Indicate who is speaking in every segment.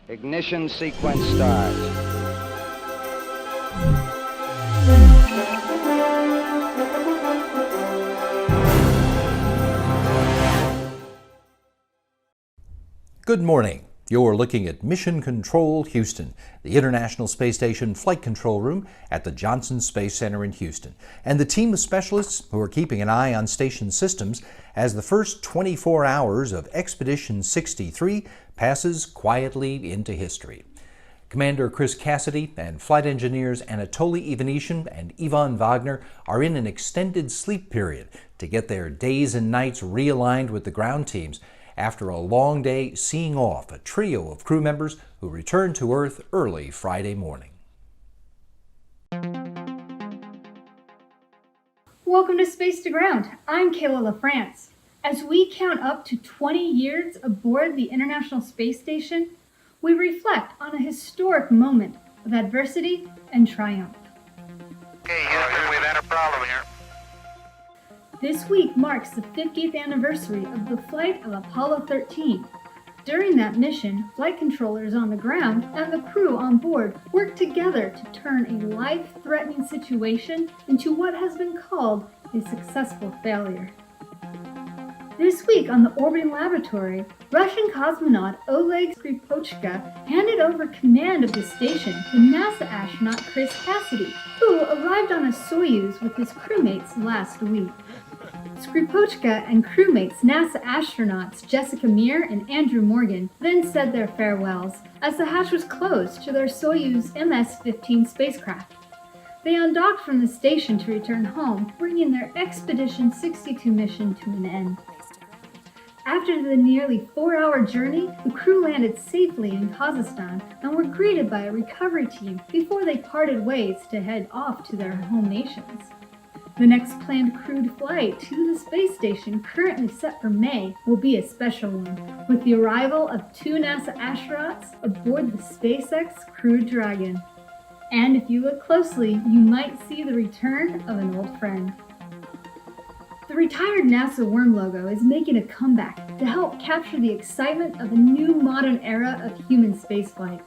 Speaker 1: Ignition sequence start.
Speaker 2: Good morning. You're looking at Mission Control Houston, the International Space Station Flight Control Room at the Johnson Space Center in Houston, and the team of specialists who are keeping an eye on station systems as the first 24 hours of Expedition 63 passes quietly into history. Commander Chris Cassidy and flight engineers Anatoly Ivanishin and Ivan Wagner are in an extended sleep period to get their days and nights realigned with the ground teams after a long day seeing off a trio of crew members who returned to Earth early Friday morning.
Speaker 3: Welcome to Space to Ground. I'm Kayla LaFrance. As we count up to 20 years aboard the International Space Station, we reflect on a historic moment of adversity and triumph.
Speaker 4: Hey, Houston, we've had a problem here.
Speaker 3: This week marks the 50th anniversary of the flight of Apollo 13. During that mission, flight controllers on the ground and the crew on board worked together to turn a life-threatening situation into what has been called a successful failure. This week on the orbiting laboratory, Russian cosmonaut Oleg Skripochka handed over command of the station to NASA astronaut Chris Cassidy, who arrived on a Soyuz with his crewmates last week. Skripochka and crewmates NASA astronauts Jessica Meir and Andrew Morgan then said their farewells as the hatch was closed to their Soyuz MS-15 spacecraft. They undocked from the station to return home, bringing their Expedition 62 mission to an end. After the nearly 4-hour journey, the crew landed safely in Kazakhstan and were greeted by a recovery team before they parted ways to head off to their home nations. The next planned crewed flight to the space station, currently set for May, will be a special one, with the arrival of 2 NASA astronauts aboard the SpaceX Crew Dragon. And if you look closely, you might see the return of an old friend. The retired NASA worm logo is making a comeback to help capture the excitement of a new modern era of human spaceflight.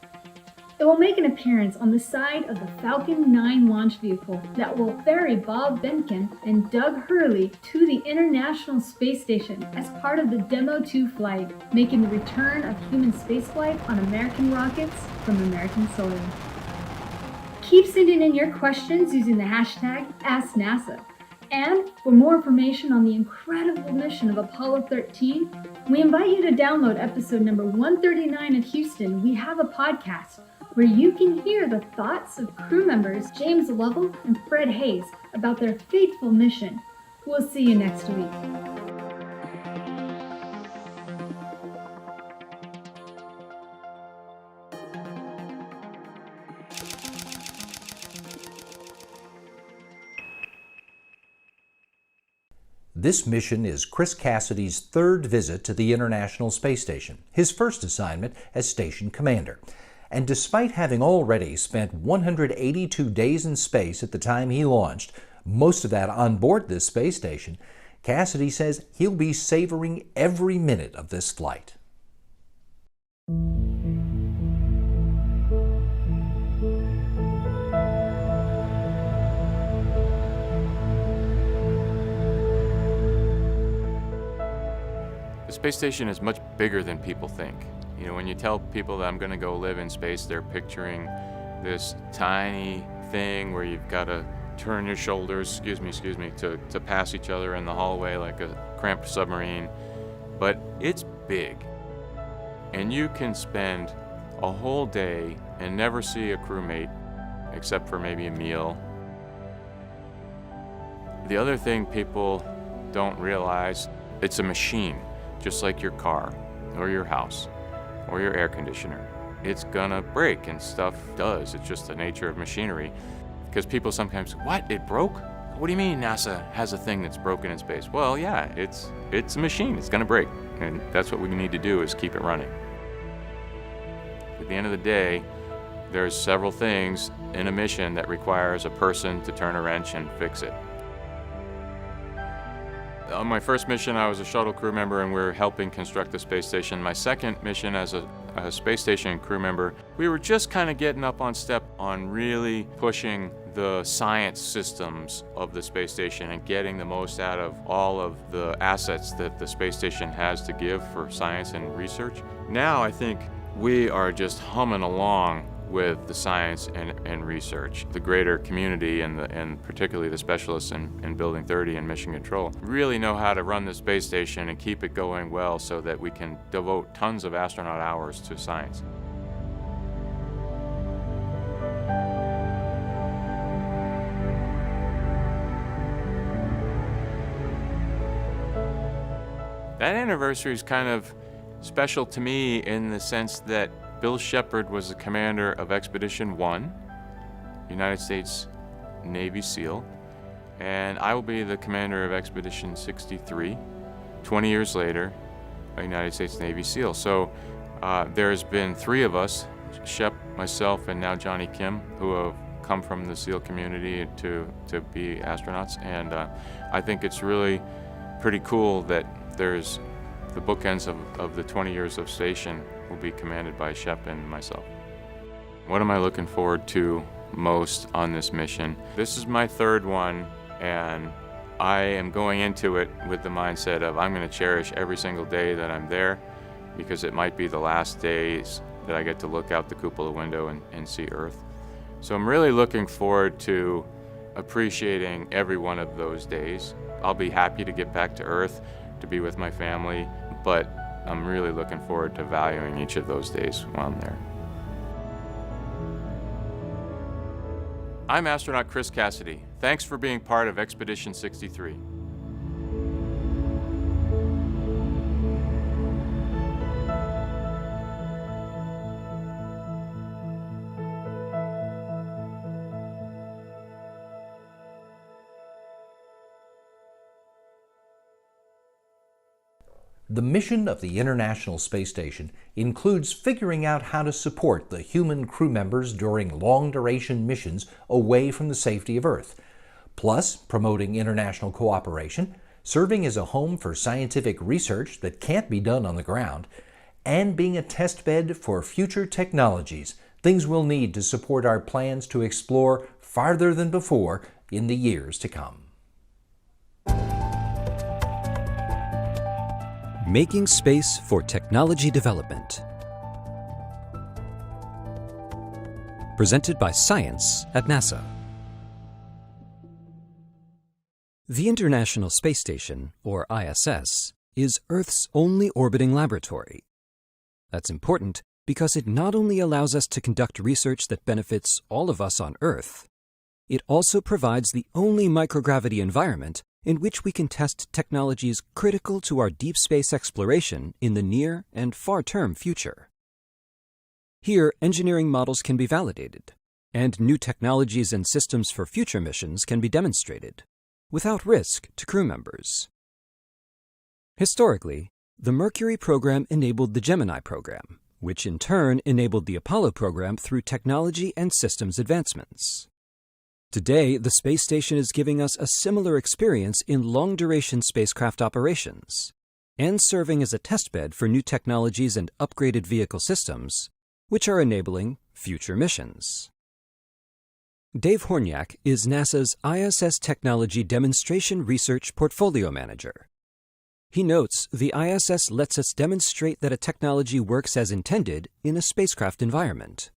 Speaker 3: It will make an appearance on the side of the Falcon 9 launch vehicle that will ferry Bob Behnken and Doug Hurley to the International Space Station as part of the Demo 2 flight, making the return of human spaceflight on American rockets from American soil. Keep sending in your questions using the hashtag AskNASA. And for more information on the incredible mission of Apollo 13, we invite you to download episode number 139 of Houston, We Have a Podcast, where you can hear the thoughts of crew members James Lovell and Fred Hayes about their fateful mission. We'll see you next week.
Speaker 2: This mission is Chris Cassidy's third visit to the International Space Station, his first assignment as station commander. And despite having already spent 182 days in space at the time he launched, most of that on board this space station, Cassidy says he'll be savoring every minute of this flight.
Speaker 5: The space station is much bigger than people think. You know, when you tell people that I'm going to go live in space, they're picturing this tiny thing where you've got to turn your shoulders, excuse me, to pass each other in the hallway like a cramped submarine. But it's big. And you can spend a whole day and never see a crewmate except for maybe a meal. The other thing people don't realize, it's a machine, just like your car or your house or your air conditioner. It's gonna break, and stuff does. It's just the nature of machinery. Because people sometimes, what, it broke? What do you mean NASA has a thing that's broken in space? Well, yeah, it's a machine, it's gonna break. And that's what we need to do, is keep it running. At the end of the day, there's several things in a mission that requires a person to turn a wrench and fix it. On my first mission, I was a shuttle crew member and we were helping construct the space station. My second mission as a space station crew member, we were just kind of getting up on step on really pushing the science systems of the space station and getting the most out of all of the assets that the space station has to give for science and research. Now I think we are just humming along with the science and research. The greater community and particularly the specialists in Building 30 and Mission Control really know how to run the space station and keep it going well so that we can devote tons of astronaut hours to science. That anniversary is kind of special to me in the sense that Bill Shepard was the commander of Expedition 1, United States Navy SEAL, and I will be the commander of Expedition 63, 20 years later, a United States Navy SEAL. So there's been 3 of us, Shep, myself, and now Johnny Kim, who have come from the SEAL community to be astronauts, and I think it's really pretty cool that there's the bookends of the 20 years of station will be commanded by Shep and myself. What am I looking forward to most on this mission? This is my 3rd one, and I am going into it with the mindset of I'm going to cherish every single day that I'm there, because it might be the last days that I get to look out the cupola window and see Earth. So I'm really looking forward to appreciating every one of those days. I'll be happy to get back to Earth, to be with my family, but I'm really looking forward to valuing each of those days while I'm there. I'm astronaut Chris Cassidy. Thanks for being part of Expedition 63.
Speaker 2: The mission of the International Space Station includes figuring out how to support the human crew members during long-duration missions away from the safety of Earth, plus promoting international cooperation, serving as a home for scientific research that can't be done on the ground, and being a test bed for future technologies, things we'll need to support our plans to explore farther than before in the years to come.
Speaker 6: Making Space for Technology Development. Presented by Science at NASA. The International Space Station, or ISS, is Earth's only orbiting laboratory. That's important because it not only allows us to conduct research that benefits all of us on Earth, it also provides the only microgravity environment in which we can test technologies critical to our deep space exploration in the near and far-term future. Here, engineering models can be validated, and new technologies and systems for future missions can be demonstrated, without risk to crew members. Historically, the Mercury program enabled the Gemini program, which in turn enabled the Apollo program through technology and systems advancements. Today, the space station is giving us a similar experience in long-duration spacecraft operations and serving as a testbed for new technologies and upgraded vehicle systems, which are enabling future missions. Dave Horniak is NASA's ISS Technology Demonstration Research Portfolio Manager. He notes the ISS lets us demonstrate that a technology works as intended in a spacecraft environment.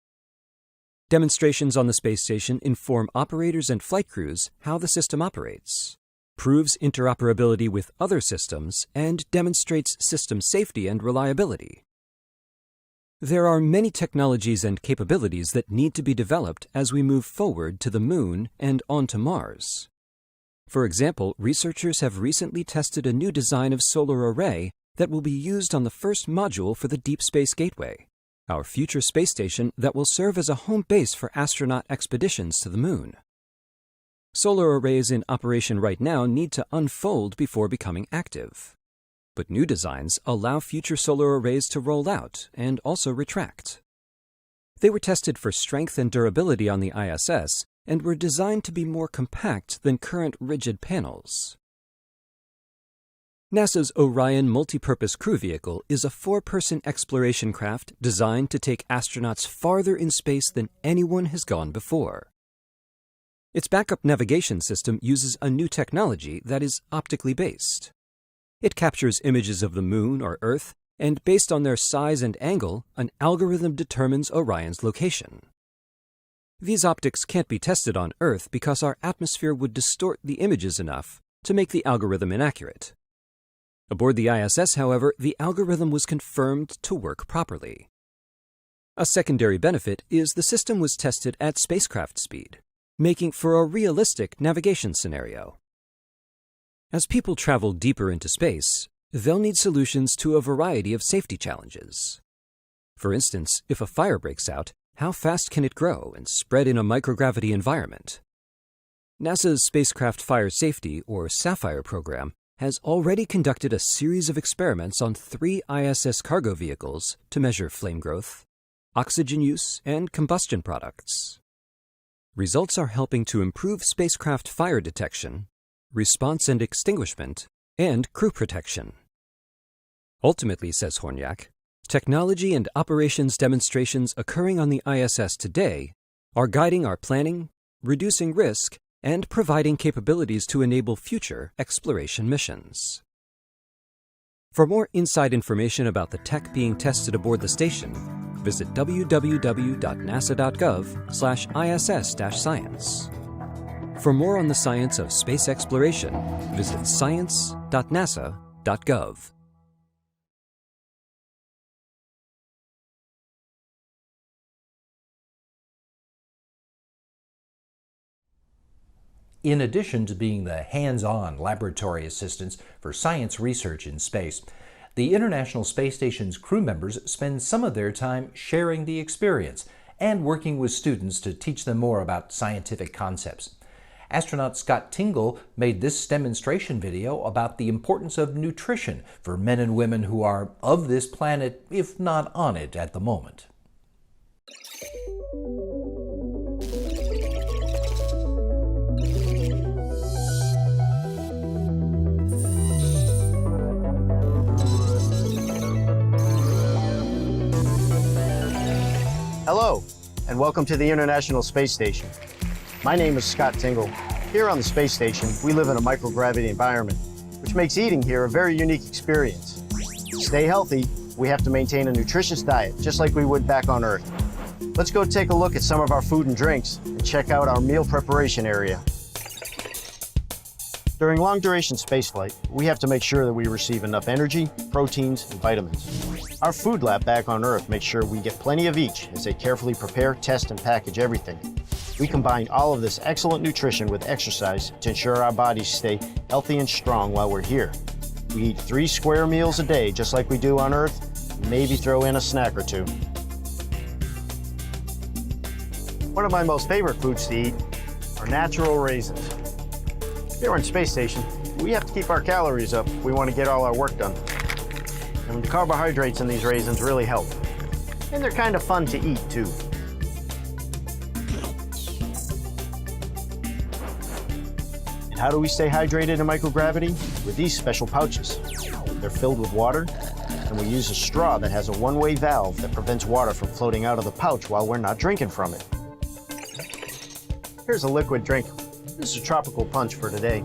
Speaker 6: Demonstrations on the space station inform operators and flight crews how the system operates, proves interoperability with other systems, and demonstrates system safety and reliability. There are many technologies and capabilities that need to be developed as we move forward to the Moon and onto Mars. For example, researchers have recently tested a new design of solar array that will be used on the first module for the Deep Space Gateway, our future space station that will serve as a home base for astronaut expeditions to the Moon. Solar arrays in operation right now need to unfold before becoming active. But new designs allow future solar arrays to roll out and also retract. They were tested for strength and durability on the ISS and were designed to be more compact than current rigid panels. NASA's Orion Multipurpose Crew Vehicle is a 4-person exploration craft designed to take astronauts farther in space than anyone has gone before. Its backup navigation system uses a new technology that is optically based. It captures images of the Moon or Earth, and based on their size and angle, an algorithm determines Orion's location. These optics can't be tested on Earth because our atmosphere would distort the images enough to make the algorithm inaccurate. Aboard the ISS, however, the algorithm was confirmed to work properly. A secondary benefit is the system was tested at spacecraft speed, making for a realistic navigation scenario. As people travel deeper into space, they'll need solutions to a variety of safety challenges. For instance, if a fire breaks out, how fast can it grow and spread in a microgravity environment? NASA's Spacecraft Fire Safety, or SAFFIRE program, has already conducted a series of experiments on 3 ISS cargo vehicles to measure flame growth, oxygen use, and combustion products. Results are helping to improve spacecraft fire detection, response and extinguishment, and crew protection. Ultimately, says Hornyak, technology and operations demonstrations occurring on the ISS today are guiding our planning, reducing risk, and providing capabilities to enable future exploration missions. For more inside information about the tech being tested aboard the station, visit www.nasa.gov/ISS-science. For more on the science of space exploration, visit science.nasa.gov.
Speaker 2: In addition to being the hands-on laboratory assistants for science research in space, the International Space Station's crew members spend some of their time sharing the experience and working with students to teach them more about scientific concepts. Astronaut Scott Tingle made this demonstration video about the importance of nutrition for men and women who are of this planet, if not on it at the moment.
Speaker 7: Hello, and welcome to the International Space Station. My name is Scott Tingle. Here on the space station, we live in a microgravity environment, which makes eating here a very unique experience. To stay healthy, we have to maintain a nutritious diet, just like we would back on Earth. Let's go take a look at some of our food and drinks and check out our meal preparation area. During long-duration spaceflight, we have to make sure that we receive enough energy, proteins, and vitamins. Our food lab back on Earth makes sure we get plenty of each as they carefully prepare, test, and package everything. We combine all of this excellent nutrition with exercise to ensure our bodies stay healthy and strong while we're here. We eat 3 square meals a day, just like we do on Earth, and maybe throw in a snack or two. One of my most favorite foods to eat are natural raisins. Here on Space Station, we have to keep our calories up if we want to get all our work done. And the carbohydrates in these raisins really help. And they're kind of fun to eat, too. And how do we stay hydrated in microgravity? With these special pouches. They're filled with water, and we use a straw that has a one-way valve that prevents water from floating out of the pouch while we're not drinking from it. Here's a liquid drink. This is a tropical punch for today.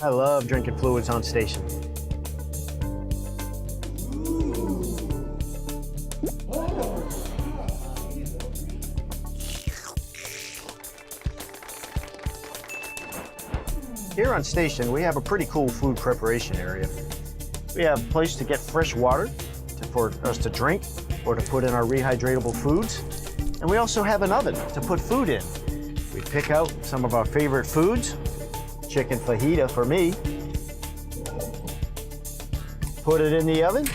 Speaker 7: I love drinking fluids on station. Here on station, we have a pretty cool food preparation area. We have a place to get fresh water for us to drink or to put in our rehydratable foods. And we also have an oven to put food in. We pick out some of our favorite foods, chicken fajita for me. Put it in the oven.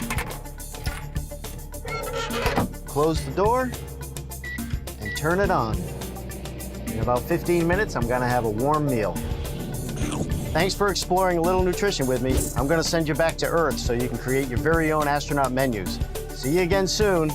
Speaker 7: Close the door and turn it on. In about 15 minutes, I'm gonna have a warm meal. Thanks for exploring a little nutrition with me. I'm gonna send you back to Earth so you can create your very own astronaut menus. See you again soon.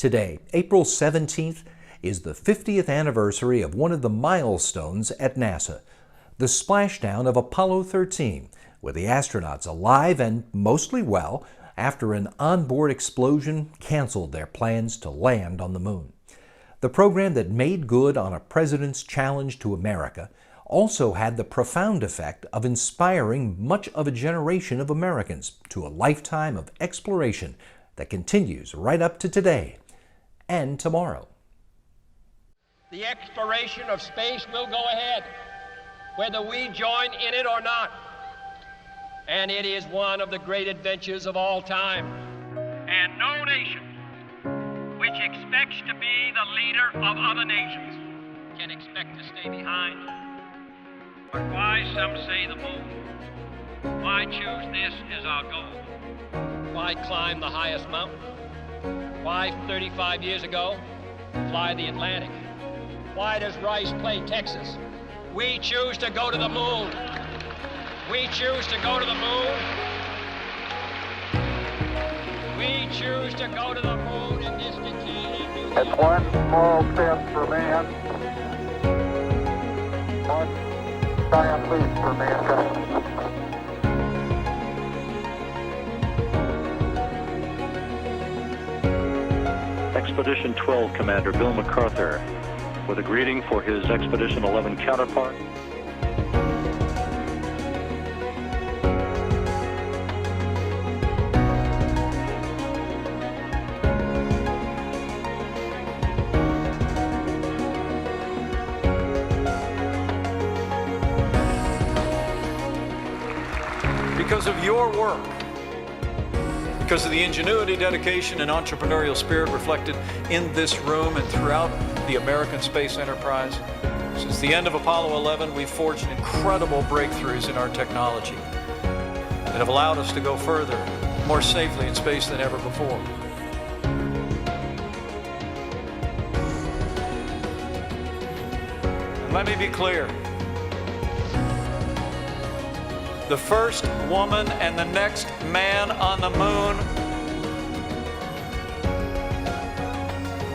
Speaker 2: Today, April 17th, is the 50th anniversary of one of the milestones at NASA, the splashdown of Apollo 13, with the astronauts alive and mostly well after an onboard explosion canceled their plans to land on the moon. The program that made good on a president's challenge to America also had the profound effect of inspiring much of a generation of Americans to a lifetime of exploration that continues right up to today and tomorrow.
Speaker 8: The exploration of space will go ahead, whether we join in it or not. And it is one of the great adventures of all time.
Speaker 9: And no nation which expects to be the leader of other nations
Speaker 8: Can expect to stay behind.
Speaker 9: But why, some say, the moon? Why choose this as our goal?
Speaker 8: Why climb the highest mountain? Why, 35 years ago, fly the Atlantic? Why does Rice play Texas? We choose to go to the moon. We choose to go to the moon. We choose to go to the moon in this decade.
Speaker 4: It's one small step for man, one giant leap for mankind.
Speaker 10: Expedition 12 Commander Bill MacArthur with a greeting for his Expedition 11 counterpart.
Speaker 11: Because of your work, because of the ingenuity, dedication, and entrepreneurial spirit reflected in this room and throughout the American space enterprise. Since the end of Apollo 11, we've forged incredible breakthroughs in our technology that have allowed us to go further, more safely in space than ever before. And let me be clear. The first woman and the next man on the moon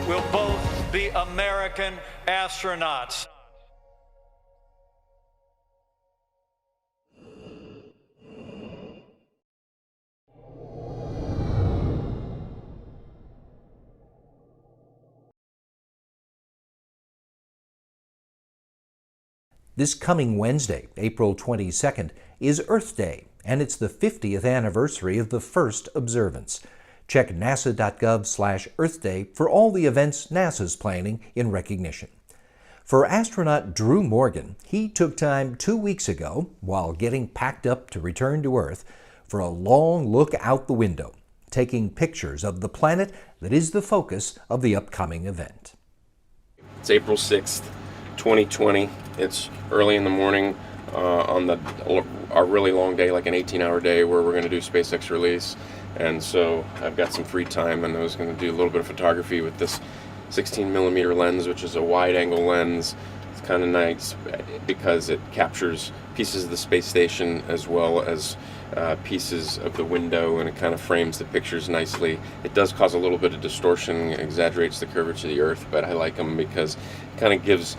Speaker 11: will both be American astronauts.
Speaker 2: This coming Wednesday, April 22nd, is Earth Day, and it's the 50th anniversary of the first observance. Check nasa.gov/Earth Day for all the events NASA's planning in recognition. For astronaut Drew Morgan, he took time 2 weeks ago, while getting packed up to return to Earth, for a long look out the window, taking pictures of the planet that is the focus of the upcoming event.
Speaker 12: It's April 6th, 2020. It's early in the morning on our really long day, like an 18-hour day where we're going to do SpaceX release. And so I've got some free time, and I was going to do a little bit of photography with this 16mm lens, which is a wide-angle lens. It's kind of nice because it captures pieces of the space station as well as pieces of the window, and it kind of frames the pictures nicely. It does cause a little bit of distortion, exaggerates the curvature of the Earth, but I like them because it kind of gives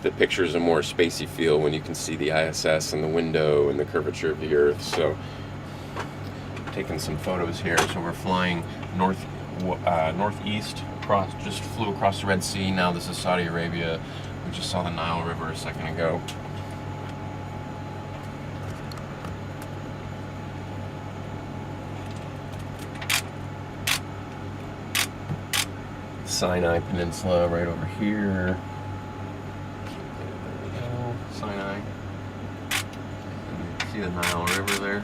Speaker 12: the pictures a more spacey feel when you can see the ISS and the window and the curvature of the Earth. So taking some photos here. So we're flying northeast across, just flew across the Red Sea. Now this is Saudi Arabia. We just saw the Nile River a second ago. Sinai Peninsula right over here. Sinai. See the Nile River there?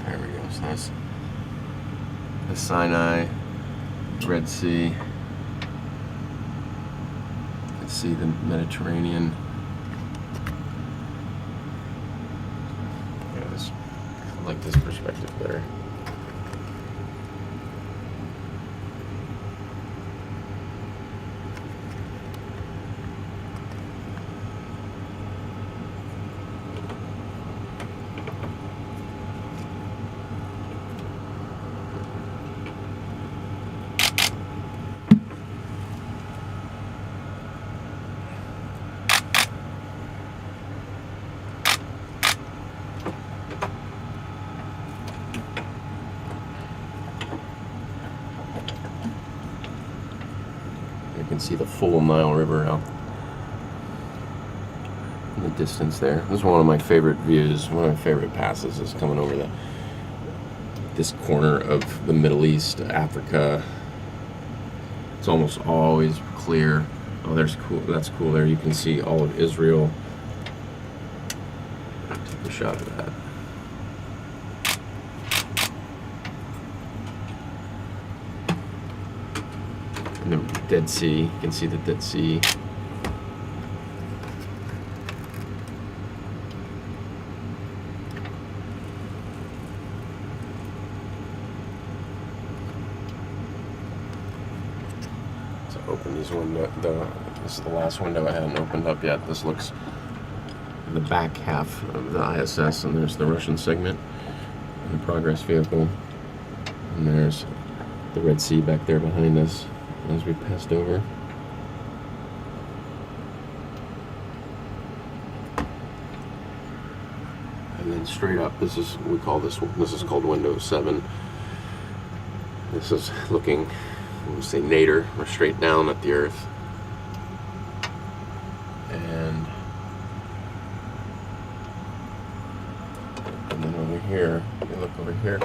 Speaker 12: There we go. So that's the Sinai, Red Sea. Let's see the Mediterranean. I like this perspective better. see the full Nile River out in the distance there. This is one of my favorite views, one of my favorite passes is coming over this corner of the Middle East, Africa. It's almost always clear. Oh, there's cool. That's cool. There you can see all of Israel. I'll take a shot of that. And the Dead Sea. You can see the Dead Sea. Open these windows. This is the last window I hadn't opened up yet. This looks the back half of the ISS, and there's the Russian segment and the Progress vehicle, and there's the Red Sea back there behind us as we passed over. And then straight up, this is called window 7. This is looking, we'll say nadir, or straight down at the Earth. And then over here, if you look over here,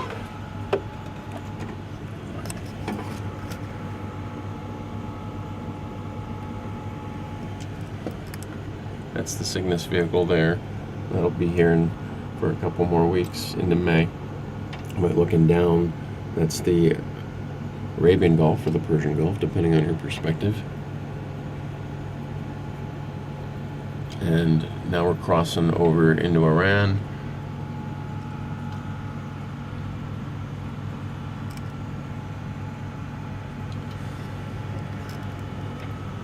Speaker 12: that's the Cygnus vehicle there. That'll be here for a couple more weeks into May. But looking down, that's the Arabian Gulf or the Persian Gulf, depending on your perspective. And now we're crossing over into Iran.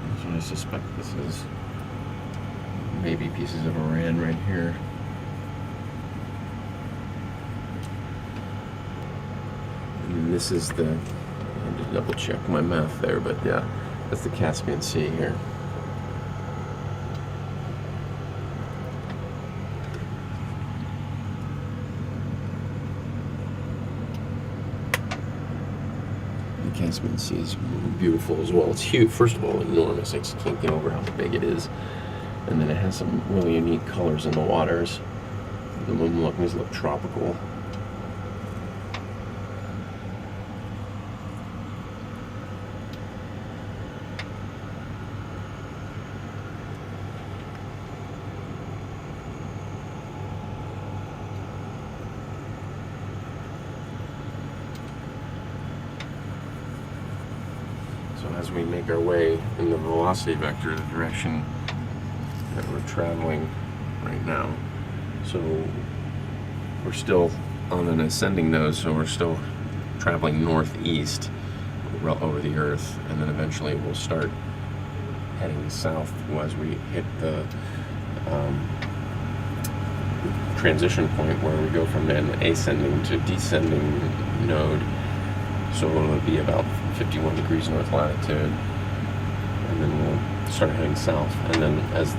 Speaker 12: That's what I suspect this is. Maybe pieces of Iran right here. And this is the, I had to double check my math there, but yeah, that's the Caspian Sea here. The Caspian Sea is beautiful as well. It's huge. First of all, enormous. I just can't get over how big it is. And then it has some really unique colors in the waters. The these look tropical. So as we make our way in the velocity vector, the direction that we're traveling right now, so we're still on an ascending nose, so we're still traveling northeast over the Earth, and then eventually we'll start heading south as we hit the transition point where we go from an ascending to descending node. So it'll be about 51 degrees north latitude, and then we'll start heading south. And then as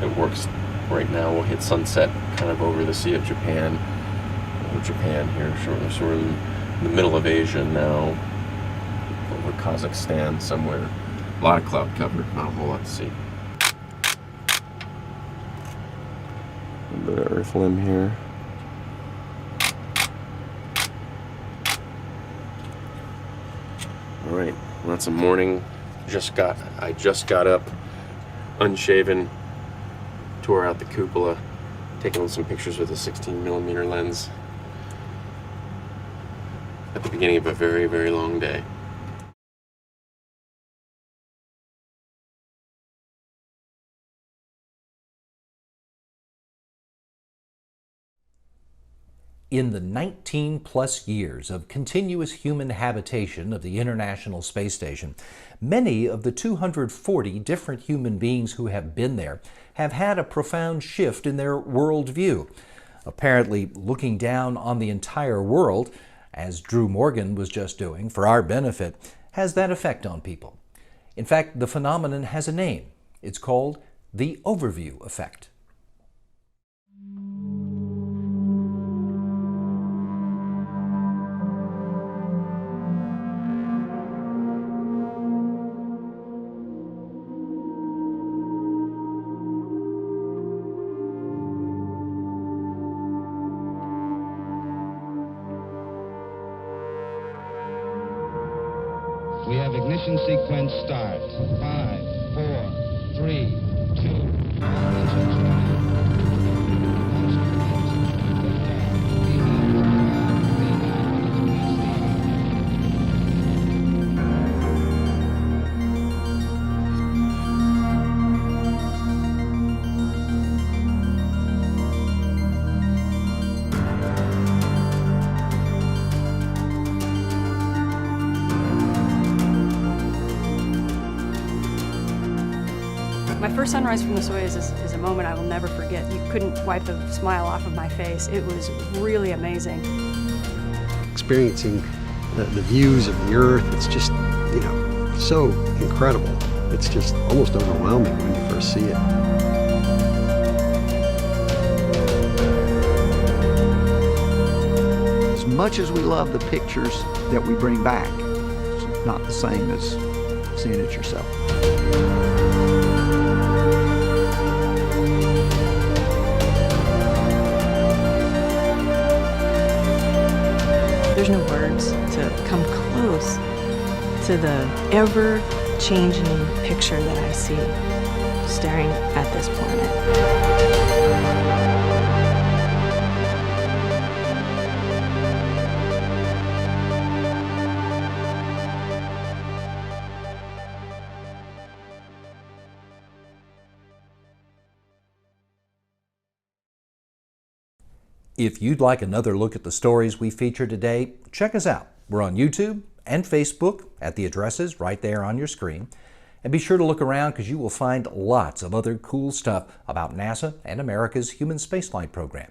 Speaker 12: it works right now, we'll hit sunset kind of over the Sea of Japan. Japan here, shortly. So we're in the middle of Asia now, over Kazakhstan somewhere. A lot of cloud cover, not a whole lot to see. A little bit of earth limb here. All right, well, that's a morning. I just got up, unshaven, tore out the cupola, taking some pictures with a 16mm lens at the beginning of a very, very long day.
Speaker 2: In the 19-plus years of continuous human habitation of the International Space Station, many of the 240 different human beings who have been there have had a profound shift in their worldview. Apparently, looking down on the entire world, as Drew Morgan was just doing for our benefit, has that effect on people. In fact, the phenomenon has a name. It's called the overview effect.
Speaker 13: We have ignition sequence start. 5, 4, 3, 2, all engines running.
Speaker 14: My first sunrise from the Soyuz is a moment I will never forget. You couldn't wipe the smile off of my face. It was really amazing.
Speaker 15: Experiencing the views of the Earth, it's just, so incredible. It's just almost overwhelming when you first see it.
Speaker 16: As much as we love the pictures that we bring back, it's not the same as seeing it yourself.
Speaker 17: There's no words to come close to the ever-changing picture that I see staring at this planet.
Speaker 2: If you'd like another look at the stories we feature today, check us out. We're on YouTube and Facebook at the addresses right there on your screen. And be sure to look around because you will find lots of other cool stuff about NASA and America's human spaceflight program.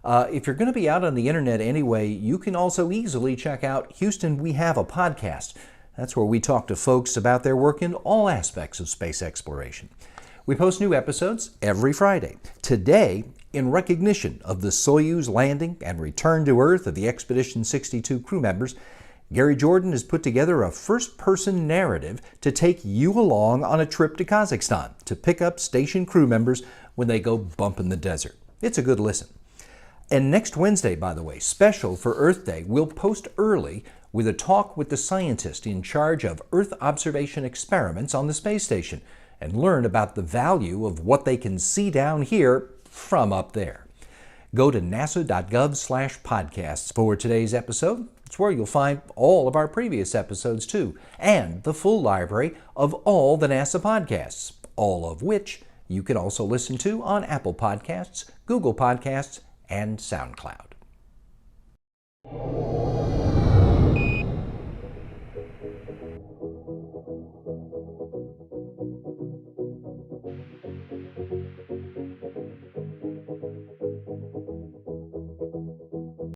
Speaker 2: If you're going to be out on the internet anyway, you can also easily check out Houston, We Have a Podcast. That's where we talk to folks about their work in all aspects of space exploration. We post new episodes every Friday. Today, in recognition of the Soyuz landing and return to Earth of the Expedition 62 crew members, Gary Jordan has put together a first-person narrative to take you along on a trip to Kazakhstan to pick up station crew members when they go bump in the desert. It's a good listen. And next Wednesday, by the way, special for Earth Day, we'll post early with a talk with the scientist in charge of Earth observation experiments on the space station and learn about the value of what they can see down here from up there. Go to nasa.gov/podcasts for today's episode. It's where you'll find all of our previous episodes too, and the full library of all the NASA podcasts, all of which you can also listen to on Apple Podcasts, Google Podcasts, and SoundCloud.